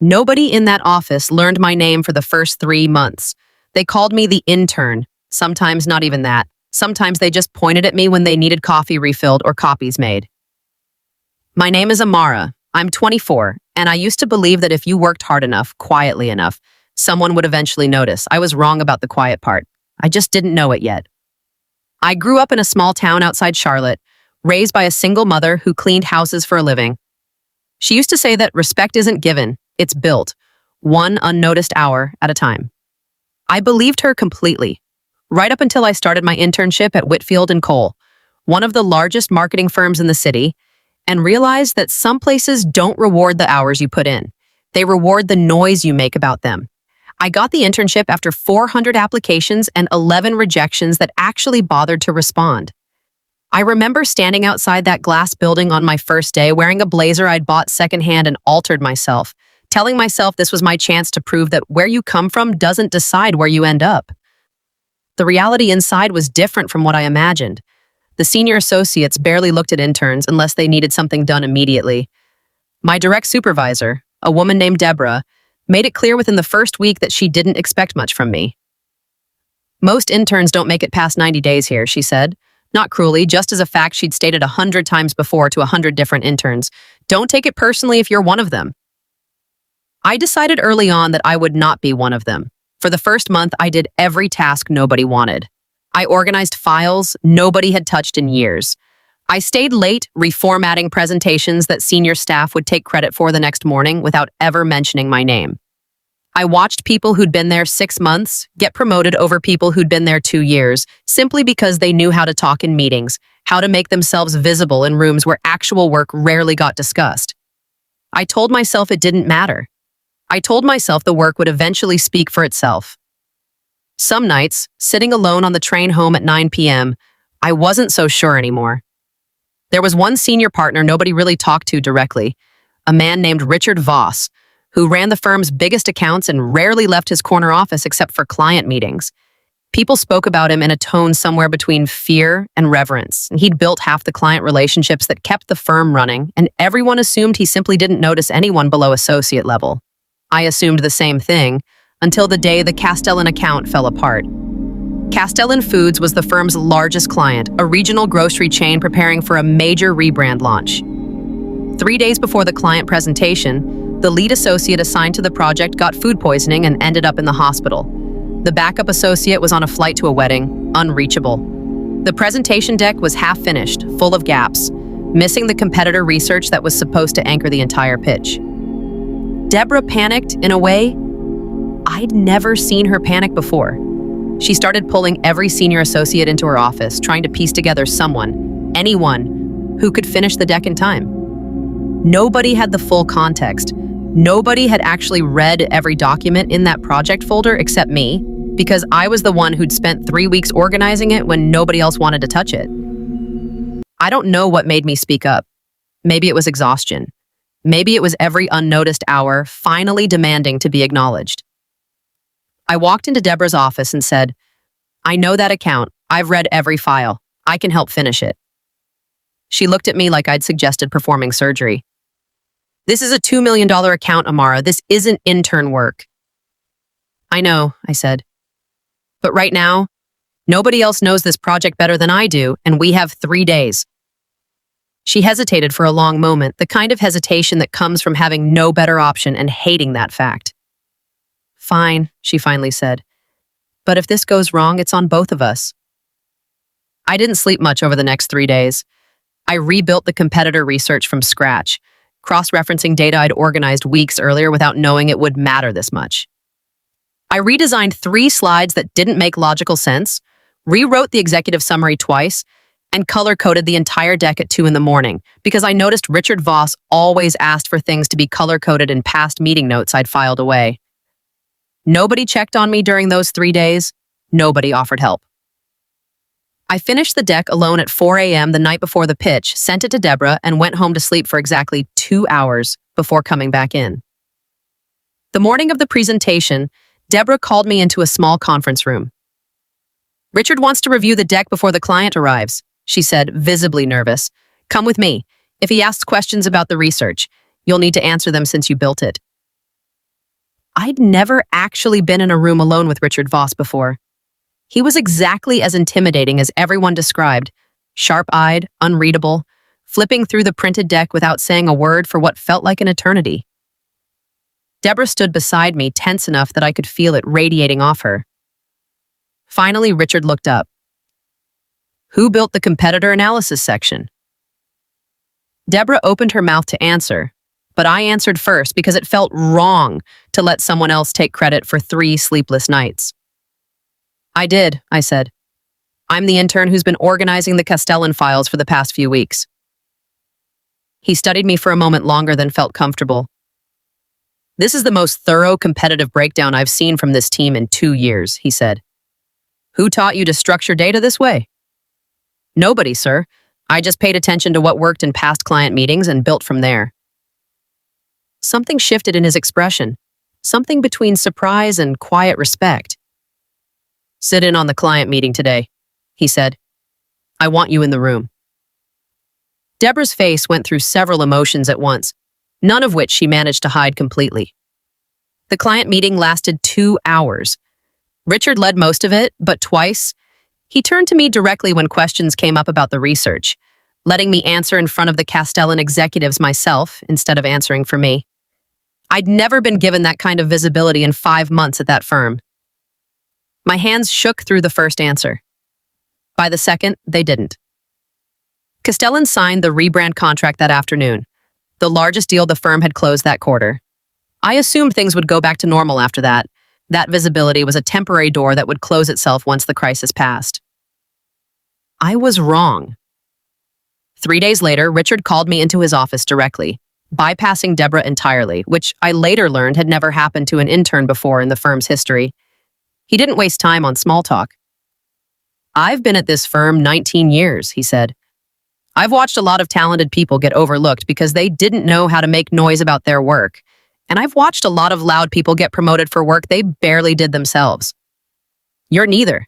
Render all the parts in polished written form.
Nobody in that office learned my name for the first 3 months. They called me the intern. Sometimes not even that. Sometimes they just pointed at me when they needed coffee refilled or copies made. My name is Amara. I'm 24, and I used to believe that if you worked hard enough, quietly enough, someone would eventually notice. I was wrong about the quiet part. I just didn't know it yet. I grew up in a small town outside Charlotte, raised by a single mother who cleaned houses for a living. She used to say that respect isn't given, it's built, one unnoticed hour at a time. I believed her completely, right up until I started my internship at Whitfield & Cole, one of the largest marketing firms in the city, and realized that some places don't reward the hours you put in. They reward the noise you make about them. I got the internship after 400 applications and 11 rejections that actually bothered to respond. I remember standing outside that glass building on my first day wearing a blazer I'd bought secondhand and altered myself, telling myself this was my chance to prove that where you come from doesn't decide where you end up. The reality inside was different from what I imagined. The senior associates barely looked at interns unless they needed something done immediately. My direct supervisor, a woman named Deborah, made it clear within the first week that she didn't expect much from me. Most interns don't make it past 90 days here, she said. Not cruelly, just as a fact she'd stated 100 times before to 100 different interns. Don't take it personally if you're one of them. I decided early on that I would not be one of them. For the first month, I did every task nobody wanted. I organized files nobody had touched in years. I stayed late reformatting presentations that senior staff would take credit for the next morning without ever mentioning my name. I watched people who'd been there 6 months get promoted over people who'd been there 2 years, simply because they knew how to talk in meetings, how to make themselves visible in rooms where actual work rarely got discussed. I told myself it didn't matter. I told myself the work would eventually speak for itself. Some nights, sitting alone on the train home at 9 p.m., I wasn't so sure anymore. There was one senior partner nobody really talked to directly, a man named Richard Voss, who ran the firm's biggest accounts and rarely left his corner office except for client meetings. People spoke about him in a tone somewhere between fear and reverence. He'd built half the client relationships that kept the firm running, and everyone assumed he simply didn't notice anyone below associate level. I assumed the same thing, until the day the Castellan account fell apart. Castellan Foods was the firm's largest client, a regional grocery chain preparing for a major rebrand launch. 3 days before the client presentation, the lead associate assigned to the project got food poisoning and ended up in the hospital. The backup associate was on a flight to a wedding, unreachable. The presentation deck was half finished, full of gaps, missing the competitor research that was supposed to anchor the entire pitch. Deborah panicked in a way I'd never seen her panic before. She started pulling every senior associate into her office, trying to piece together someone, anyone, who could finish the deck in time. Nobody had the full context. Nobody had actually read every document in that project folder except me, because I was the one who'd spent 3 weeks organizing it when nobody else wanted to touch it. I don't know what made me speak up. Maybe it was exhaustion. Maybe it was every unnoticed hour finally demanding to be acknowledged. I walked into Deborah's office and said, "I know that account. I've read every file. I can help finish it." She looked at me like I'd suggested performing surgery. "This is a $2 million account, Amara. This isn't intern work." "I know," I said. "But right now, nobody else knows this project better than I do, and we have 3 days." She hesitated for a long moment, the kind of hesitation that comes from having no better option and hating that fact. "Fine," she finally said. "But if this goes wrong, it's on both of us." I didn't sleep much over the next 3 days. I rebuilt the competitor research from scratch, cross-referencing data I'd organized weeks earlier without knowing it would matter this much. I redesigned 3 slides that didn't make logical sense, rewrote the executive summary twice, and color-coded the entire deck at 2 in the morning because I noticed Richard Voss always asked for things to be color-coded in past meeting notes I'd filed away. Nobody checked on me during those 3 days. Nobody offered help. I finished the deck alone at 4 a.m. the night before the pitch, sent it to Deborah, and went home to sleep for exactly 2 hours before coming back in. The morning of the presentation, Deborah called me into a small conference room. "Richard wants to review the deck before the client arrives," she said, visibly nervous. "Come with me. If he asks questions about the research, you'll need to answer them since you built it." I'd never actually been in a room alone with Richard Voss before. He was exactly as intimidating as everyone described, sharp-eyed, unreadable, flipping through the printed deck without saying a word for what felt like an eternity. Deborah stood beside me, tense enough that I could feel it radiating off her. Finally, Richard looked up. "Who built the competitor analysis section?" Deborah opened her mouth to answer, but I answered first because it felt wrong to let someone else take credit for 3 sleepless nights. "I did," I said. "I'm the intern who's been organizing the Castellan files for the past few weeks." He studied me for a moment longer than felt comfortable. "This is the most thorough competitive breakdown I've seen from this team in 2 years," he said. "Who taught you to structure data this way?" "Nobody, sir. I just paid attention to what worked in past client meetings and built from there." Something shifted in his expression, something between surprise and quiet respect. "Sit in on the client meeting today," he said. "I want you in the room." Deborah's face went through several emotions at once, none of which she managed to hide completely. The client meeting lasted 2 hours. Richard led most of it, but twice, he turned to me directly when questions came up about the research, letting me answer in front of the Castellan executives myself instead of answering for me. I'd never been given that kind of visibility in 5 months at that firm. My hands shook through the first answer. By the second, they didn't. Castellan signed the rebrand contract that afternoon, the largest deal the firm had closed that quarter. I assumed things would go back to normal after that. That visibility was a temporary door that would close itself once the crisis passed. I was wrong. 3 days later, Richard called me into his office directly, bypassing Deborah entirely, which I later learned had never happened to an intern before in the firm's history. He didn't waste time on small talk. "I've been at this firm 19 years, he said. "I've watched a lot of talented people get overlooked because they didn't know how to make noise about their work. And I've watched a lot of loud people get promoted for work they barely did themselves. You're neither.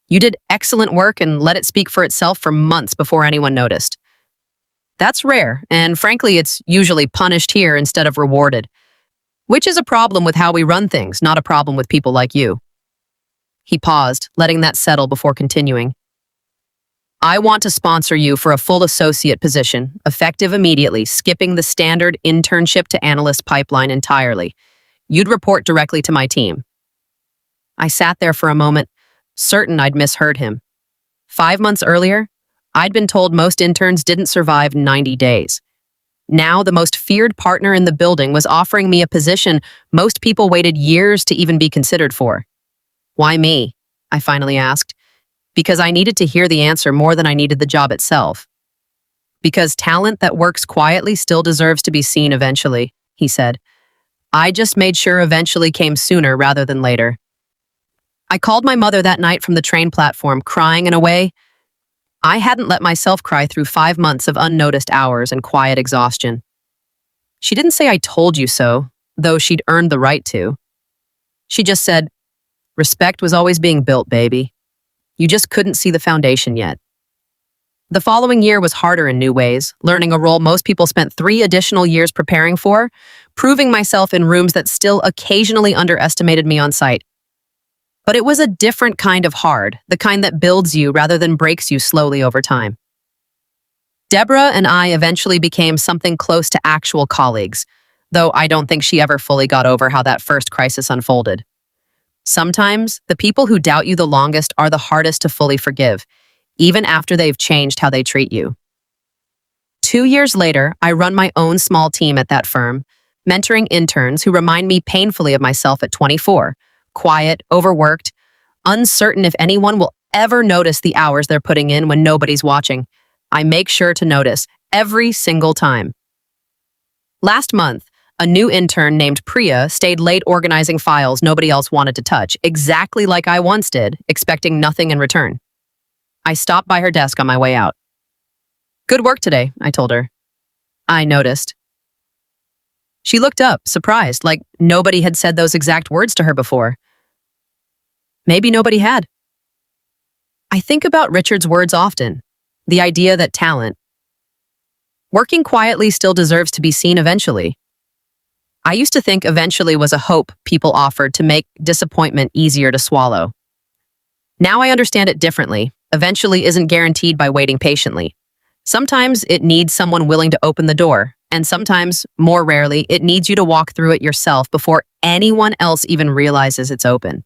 You did excellent work and let it speak for itself for months before anyone noticed. That's rare, and frankly, it's usually punished here instead of rewarded, which is a problem with how we run things, not a problem with people like you." He paused, letting that settle before continuing. "I want to sponsor you for a full associate position, effective immediately, skipping the standard internship to analyst pipeline entirely. You'd report directly to my team." I sat there for a moment, certain I'd misheard him. 5 months earlier, I'd been told most interns didn't survive 90 days. Now, the most feared partner in the building was offering me a position most people waited years to even be considered for. "Why me?" I finally asked. Because I needed to hear the answer more than I needed the job itself. "Because talent that works quietly still deserves to be seen eventually," he said. "I just made sure eventually came sooner rather than later." I called my mother that night from the train platform, crying in a way I hadn't let myself cry through 5 months of unnoticed hours and quiet exhaustion. She didn't say "I told you so," though she'd earned the right to. She just said, "Respect was always being built, baby. You just couldn't see the foundation yet." The following year was harder in new ways, learning a role most people spent 3 additional years preparing for, proving myself in rooms that still occasionally underestimated me on sight. But it was a different kind of hard, the kind that builds you rather than breaks you slowly over time. Deborah and I eventually became something close to actual colleagues, though I don't think she ever fully got over how that first crisis unfolded. Sometimes, the people who doubt you the longest are the hardest to fully forgive, even after they've changed how they treat you. 2 years later, I run my own small team at that firm, mentoring interns who remind me painfully of myself at 24, quiet, overworked, uncertain if anyone will ever notice the hours they're putting in when nobody's watching. I make sure to notice every single time. Last month, a new intern named Priya stayed late organizing files nobody else wanted to touch, exactly like I once did, expecting nothing in return. I stopped by her desk on my way out. "Good work today," I told her. I noticed. She looked up, surprised, like nobody had said those exact words to her before. Maybe nobody had. I think about Richard's words often, the idea that talent, working quietly, still deserves to be seen eventually. I used to think eventually was a hope people offered to make disappointment easier to swallow. Now I understand it differently. Eventually isn't guaranteed by waiting patiently. Sometimes it needs someone willing to open the door, and sometimes, more rarely, it needs you to walk through it yourself before anyone else even realizes it's open.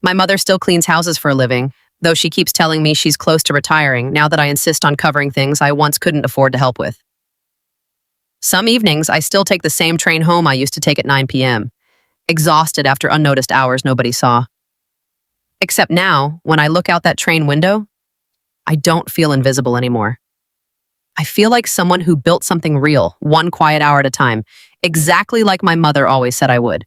My mother still cleans houses for a living, though she keeps telling me she's close to retiring now that I insist on covering things I once couldn't afford to help with. Some evenings, I still take the same train home I used to take at 9 p.m., exhausted after unnoticed hours nobody saw. Except now, when I look out that train window, I don't feel invisible anymore. I feel like someone who built something real, one quiet hour at a time, exactly like my mother always said I would.